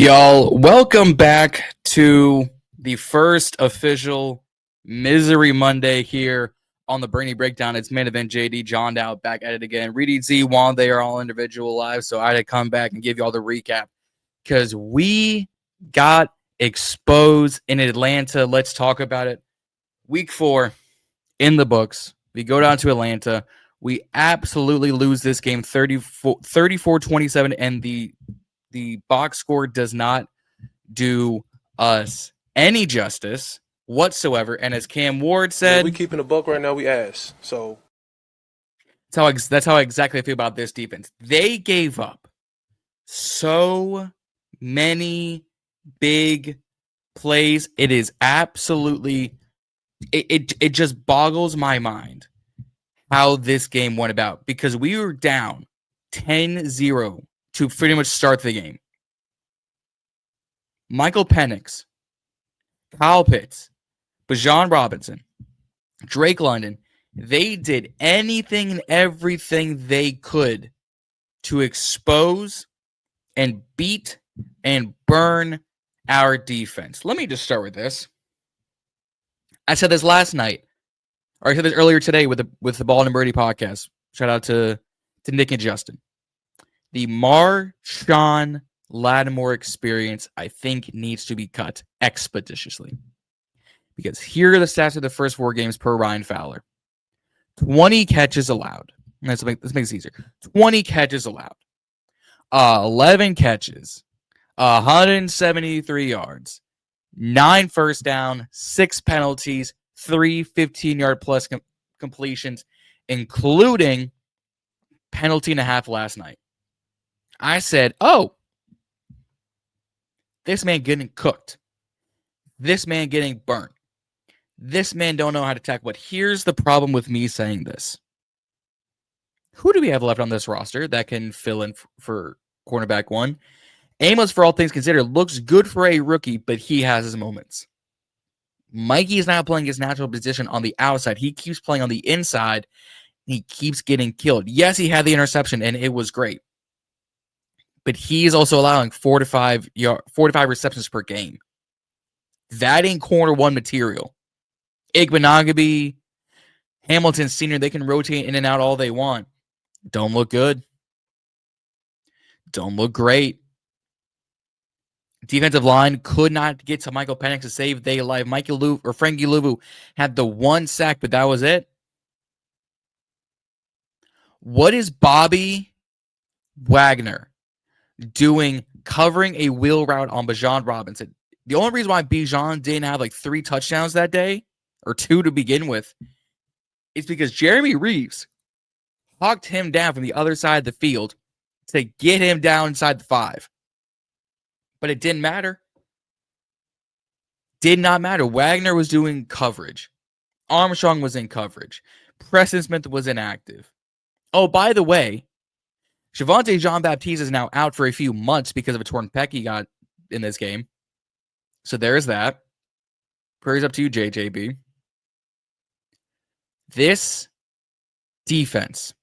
Y'all, welcome back to the first official Misery Monday here on the Reedie Breakdown. It's main event JD, Jon Dowd back at it again. Reedie and Zee, Juan, they are all individual lives, so I had to come back and give you all the recap because we got exposed in Atlanta. Let's talk about it. Week 4 in the books. We go down to Atlanta. We absolutely lose this game 34-27, and the box score does not do us any justice whatsoever. And as Cam Ward said, we keeping a buck right now. We ass. So that's how exactly I feel about this defense. They gave up so many big plays. It is absolutely it just boggles my mind how this game went about, because we were down 10-0 to pretty much start the game. Michael Penix, Kyle Pitts, Bijan Robinson, Drake London, they did anything and everything they could to expose and beat and burn our defense. Let me just start with this. I said this last night, or I said this earlier today with the Ballin In Burgundy podcast. Shout out to Nick and Justin. The Marshawn Lattimore experience, I think, needs to be cut expeditiously. Because here are the stats of the first 4 games per Ryan Fowler. 20 catches allowed. Let's make this easier. 20 catches allowed. 11 catches. 173 yards. 9 first down. 6 penalties. 3 15-yard plus completions, including penalty and a half last night. I said, oh, this man getting cooked. This man getting burnt. This man don't know how to tackle. But here's the problem with me saying this. Who do we have left on this roster that can fill in for cornerback 1? Amos, for all things considered, looks good for a rookie, but he has his moments. Mikey is not playing his natural position on the outside. He keeps playing on the inside. He keeps getting killed. Yes, he had the interception, and it was great. But he's also allowing 4 to 5 receptions per game. That ain't corner 1 material. Igbenogany, Hamilton Sr., they can rotate in and out all they want. Don't look good. Don't look great. Defensive line could not get to Michael Penix to save their life. Frankie Louvu had the 1 sack, but that was it. What is Bobby Wagner doing covering a wheel route on Bijan Robinson? The only reason why Bijan didn't have like 3 touchdowns that day, or 2 to begin with, is because Jeremy Reeves hawked him down from the other side of the field to get him down inside the 5. But it didn't matter. Did not matter. Wagner was doing coverage. Armstrong was in coverage. Preston Smith was inactive. Oh, by the way, Javonte Jean-Baptiste is now out for a few months because of a torn pec he got in this game. So there's that. Prayers up to you, JJB. This defense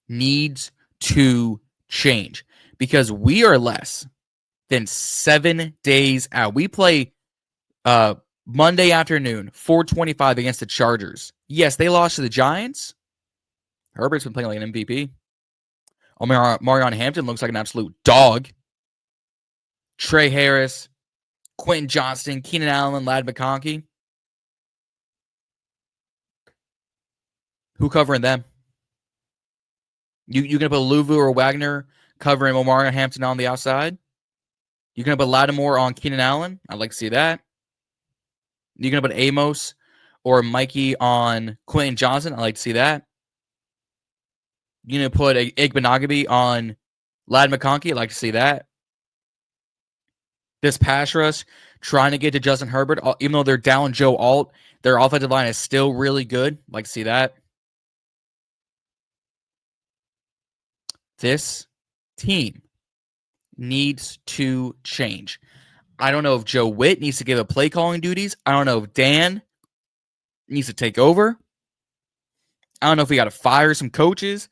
needs to change because we are less than 7 days out. We play Monday afternoon, 4:25 against the Chargers. Yes, they lost to the Giants. Herbert's been playing like an MVP. Marion Hampton looks like an absolute dog. Trey Harris, Quentin Johnston, Keenan Allen, Ladd McConkey. Who covering them? You gonna put Louvu or Wagner covering Omarion Hampton on the outside? You're going to put Lattimore on Keenan Allen? I'd like to see that. You're going to put Amos or Mikey on Quentin Johnson? I'd like to see that. You're going to put Igbenogany on Ladd McConkey? I'd like to see that. This pass rush trying to get to Justin Herbert, even though they're down Joe Alt, their offensive line is still really good. I'd like to see that. This team needs to change. I don't know if Joe Witt needs to give up play calling duties. I don't know if Dan needs to take over. I don't know if we got to fire some coaches,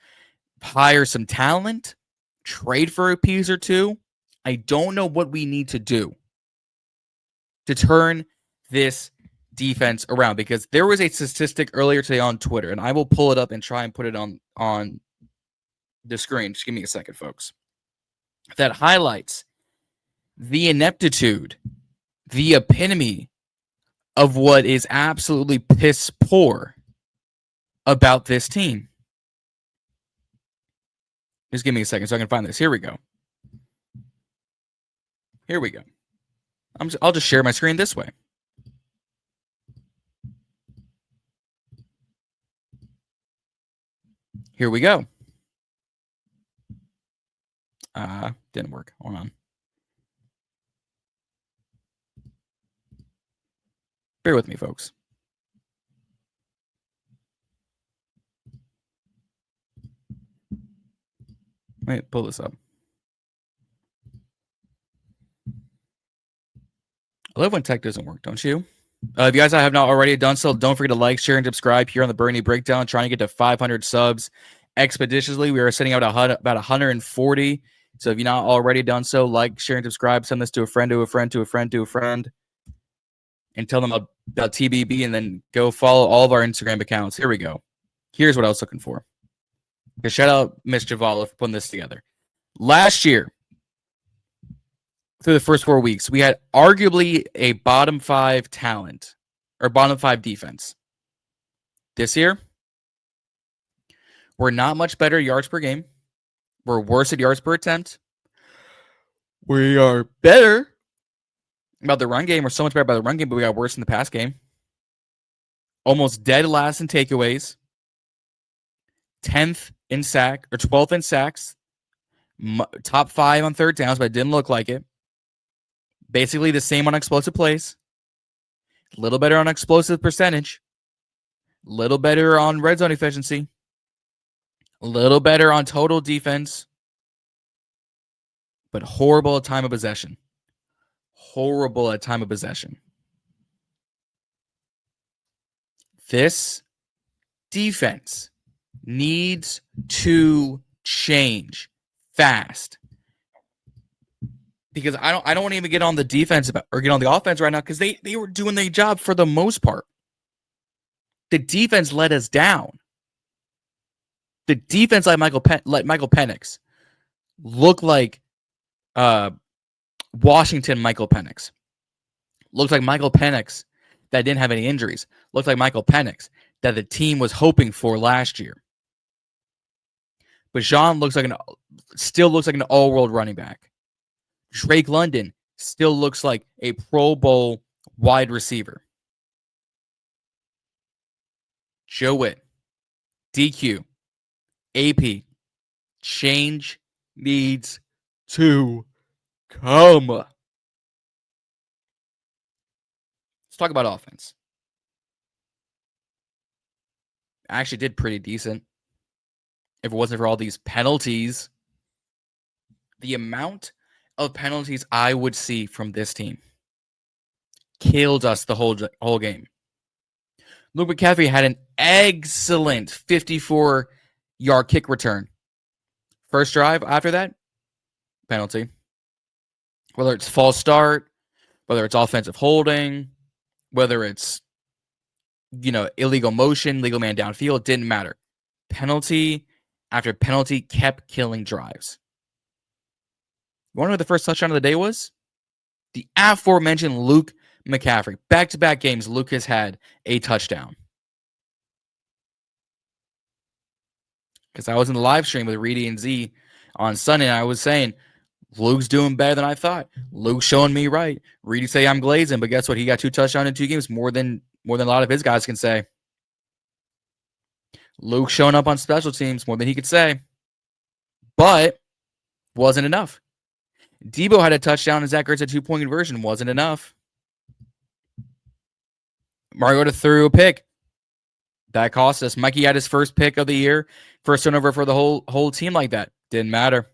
hire some talent, trade for a piece or two. I don't know what we need to do to turn this defense around, because there was a statistic earlier today on Twitter, and I will pull it up and try and put it on the screen. Just give me a second, folks. That highlights the ineptitude, the epitome of what is absolutely piss poor about this team. Just give me a second so I can find this. Here we go. Here we go. I'll just share my screen this way. Here we go. Didn't work. Hold on. Bear with me, folks. Wait, pull this up. I love when tech doesn't work, don't you? If you guys have not already done so, don't forget to like, share, and subscribe here on the Burgundy Breakdown. Trying to get to 500 subs expeditiously. We are sending out about 140. So if you're not already done so, like, share, and subscribe. Send this to a friend, to a friend, to a friend, to a friend. And tell them about TBB, and then go follow all of our Instagram accounts. Here we go. Here's what I was looking for. Shout out Miss Javala for putting this together. Last year, through the first 4 weeks, we had arguably a bottom 5 talent or bottom 5 defense. This year, we're not much better at yards per game. We're worse at yards per attempt. We are better about the run game. We're so much better about the run game, but we got worse in the pass game. Almost dead last in takeaways. 10th in sack, or 12th in sacks. Top 5 on third downs, but it didn't look like it. Basically the same on explosive plays. A little better on explosive percentage. A little better on red zone efficiency. A little better on total defense. But horrible at time of possession. Horrible at time of possession. This defense needs to change fast. Because I don't want to even get on the defense or get on the offense right now, because they were doing their job for the most part. The defense let us down. The defense let Michael Penix look like Washington Michael Penix. Looked like Michael Penix that didn't have any injuries. Looked like Michael Penix that the team was hoping for last year. But Jon still looks like an all-world running back. Drake London still looks like a Pro Bowl wide receiver. Joe Witt, DQ, AP, change needs to come. Let's talk about offense. I actually did pretty decent. If it wasn't for all these penalties, the amount of penalties I would see from this team killed us the whole game. Luke McCaffrey had an excellent 54-yard kick return. First drive after that, penalty. Whether it's false start, whether it's offensive holding, whether it's illegal motion, legal man downfield, didn't matter. Penalty after penalty kept killing drives. You want to know what the first touchdown of the day was? The aforementioned Luke McCaffrey. Back-to-back games, Luke has had a touchdown. Because I was in the live stream with Reedie and Zee on Sunday, and I was saying, Luke's doing better than I thought. Luke's showing me right. Reedie say I'm glazing, but guess what? He got 2 touchdowns in 2 games, more than a lot of his guys can say. Luke showing up on special teams more than he could say. But wasn't enough. Debo had a touchdown, and Zach Ertz had 2-point conversion. Wasn't enough. Mariota threw a pick. That cost us. Mikey had his first pick of the year. First turnover for the whole team like that. Didn't matter.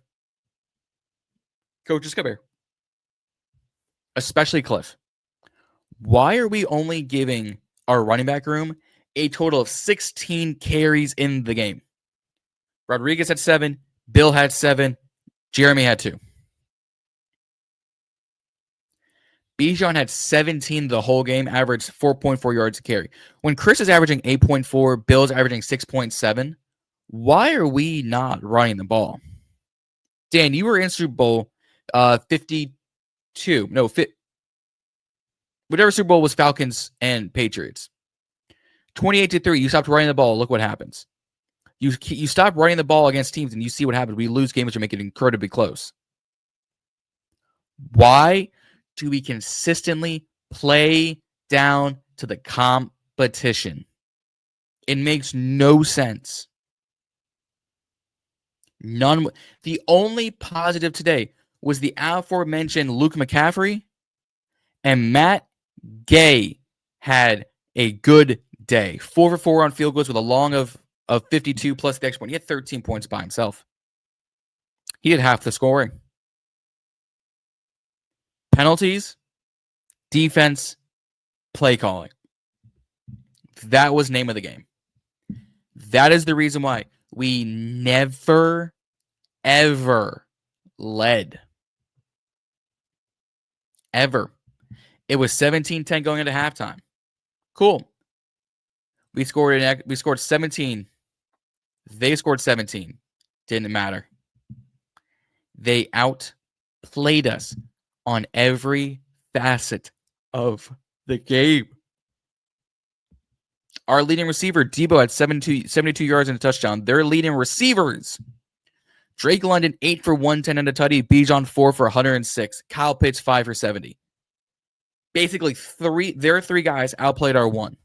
Coaches, come here. Especially Cliff. Why are we only giving our running back room a total of 16 carries in the game? Rodriguez had 7. Bill had 7. Jeremy had 2. Bijan had 17 the whole game, averaged 4.4 yards a carry. When Chris is averaging 8.4, Bill's averaging 6.7, why are we not running the ball? Dan, you were in Super Bowl 52. No, whatever Super Bowl was Falcons and Patriots. 28-3, you stopped running the ball. Look what happens. You stop running the ball against teams and you see what happens. We lose games which make it incredibly close. Why do we consistently play down to the competition? It makes no sense. None. The only positive today was the aforementioned Luke McCaffrey, and Matt Gay had a good day. 4 for 4 on field goals with a long of 52 plus the extra point. He had 13 points by himself. He did half the scoring. Penalties, defense, play calling. That was name of the game. That is the reason why we never, ever led. Ever. It was 17-10 going into halftime. Cool. We scored 17. They scored 17. Didn't matter. They outplayed us on every facet of the game. Our leading receiver, Debo, had 72 yards and a touchdown. Their leading receivers, Drake London, 8 for 110 and a tutty. Bijan, 4 for 106. Kyle Pitts, 5 for 70. Basically, their three guys outplayed our one.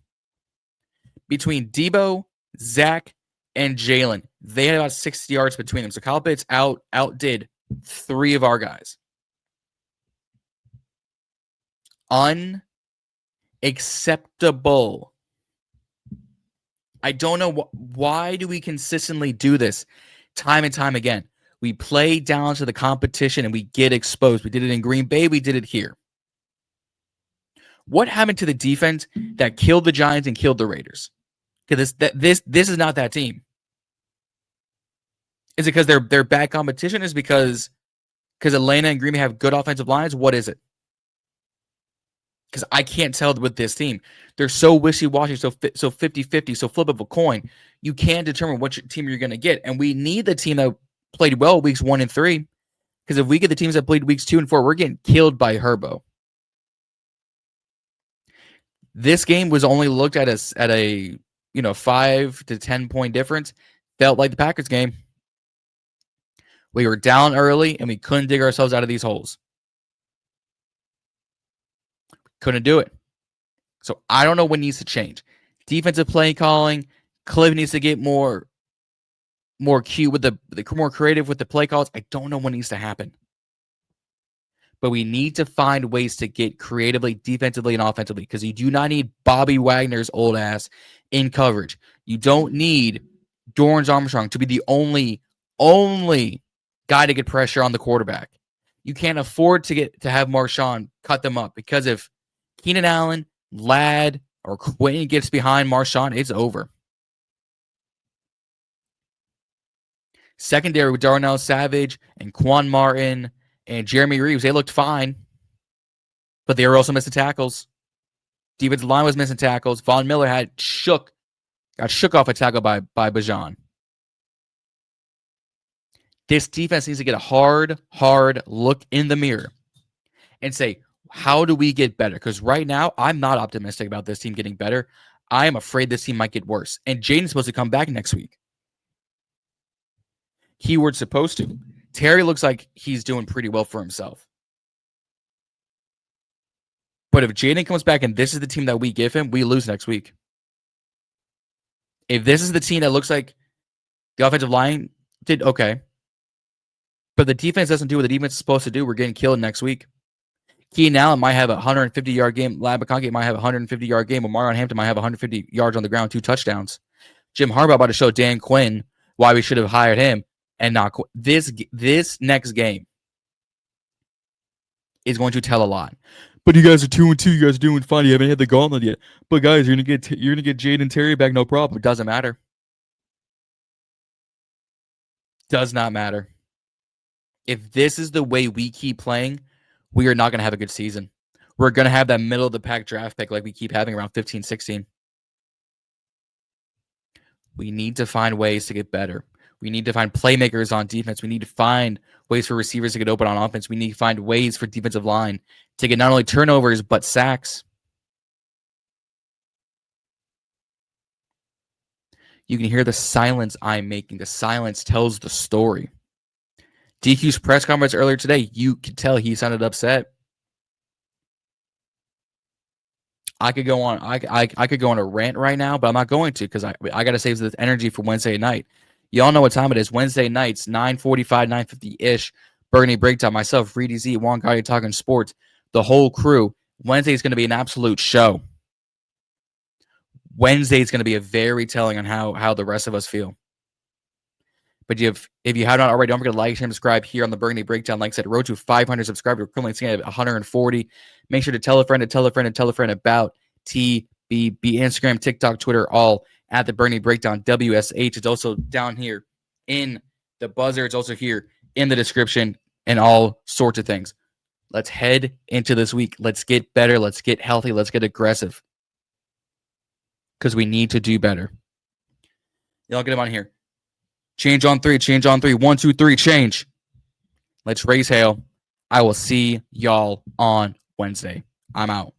Between Debo, Zach, and Jalen, they had about 60 yards between them. So Kyle Pitts outdid 3 of our guys. Unacceptable. I don't know why do we consistently do this time and time again. We play down to the competition and we get exposed. We did it in Green Bay. We did it here. What happened to the defense that killed the Giants and killed the Raiders? Because this is not that team. Is it because they're bad competition? Is it because Atlanta and Green Bay have good offensive lines? What is it? Because I can't tell with this team. They're so wishy-washy, so 50-50, so flip of a coin. You can't determine which team you're going to get. And we need the team that played well weeks 1 and 3. Because if we get the teams that played weeks 2 and 4, we're getting killed by Herbo. This game was only looked at as at a 5 to 10 point difference. Felt like the Packers game. We were down early and we couldn't dig ourselves out of these holes. Couldn't do it. So I don't know what needs to change. Defensive play calling. Cliff needs to get more cute with the more creative with the play calls. I don't know what needs to happen. But we need to find ways to get creatively, defensively, and offensively, because you do not need Bobby Wagner's old ass in coverage. You don't need Dorrance Armstrong to be the only guy to get pressure on the quarterback. You can't afford to have Marshawn cut them up, because if Keenan Allen, Ladd, or Quinn gets behind Marshawn, it's over. Secondary with Darnell Savage and Quan Martin and Jeremy Reeves, they looked fine, but they were also missing tackles. Defensive line was missing tackles. Von Miller got shook off a tackle by Bijan. This defense needs to get a hard look in the mirror and say, how do we get better? Because right now, I'm not optimistic about this team getting better. I am afraid this team might get worse. And Jaden's supposed to come back next week. Keyword supposed to. Terry looks like he's doing pretty well for himself. But if Jaden comes back and this is the team that we give him, we lose next week. If this is the team that looks like the offensive line did okay, but the defense doesn't do what the defense is supposed to do, we're getting killed next week. Keenan Allen might have a 150-yard game. Ladd McConkey might have a 150-yard game. Marion Hampton might have 150 yards on the ground, 2 touchdowns. Jim Harbaugh about to show Dan Quinn why we should have hired him and not this next game is going to tell a lot. But you guys are 2-2. You guys are doing fine. You haven't hit the gauntlet yet. But guys, you're gonna get Jaden Terry back, no problem. It doesn't matter. Does not matter. If this is the way we keep playing, we are not going to have a good season. we're going to have that middle of the pack draft pick like we keep having around 15, 16. We need to find ways to get better. We need to find playmakers on defense. We need to find ways for receivers to get open on offense. We need to find ways for defensive line to get not only turnovers, but sacks. You can hear the silence I'm making. The silence tells the story. DQ's press conference earlier today, you could tell he sounded upset. I could go on. I could go on a rant right now, but I'm not going to because I got to save this energy for Wednesday night. Y'all know what time it is. Wednesday nights, 9:45, 9:50-ish. Burgundy Breakdown. Myself, Reedie Zee, Juan Gotti talking sports. The whole crew. Wednesday is going to be an absolute show. Wednesday is going to be a very telling on how the rest of us feel. But if you have not already, don't forget to like, share, and subscribe here on the Burgundy Breakdown. Like I said, road to 500 subscribers. We're currently sitting at 140. Make sure to tell a friend, about TBB, Instagram, TikTok, Twitter, all at the Burgundy Breakdown. WSH is also down here in the buzzer. It's also here in the description and all sorts of things. Let's head into this week. Let's get better. Let's get healthy. Let's get aggressive. Because we need to do better. Y'all get him on here. Change on three. Change on three. 1, 2, 3. Change. Let's raise hail. I will see y'all on Wednesday. I'm out.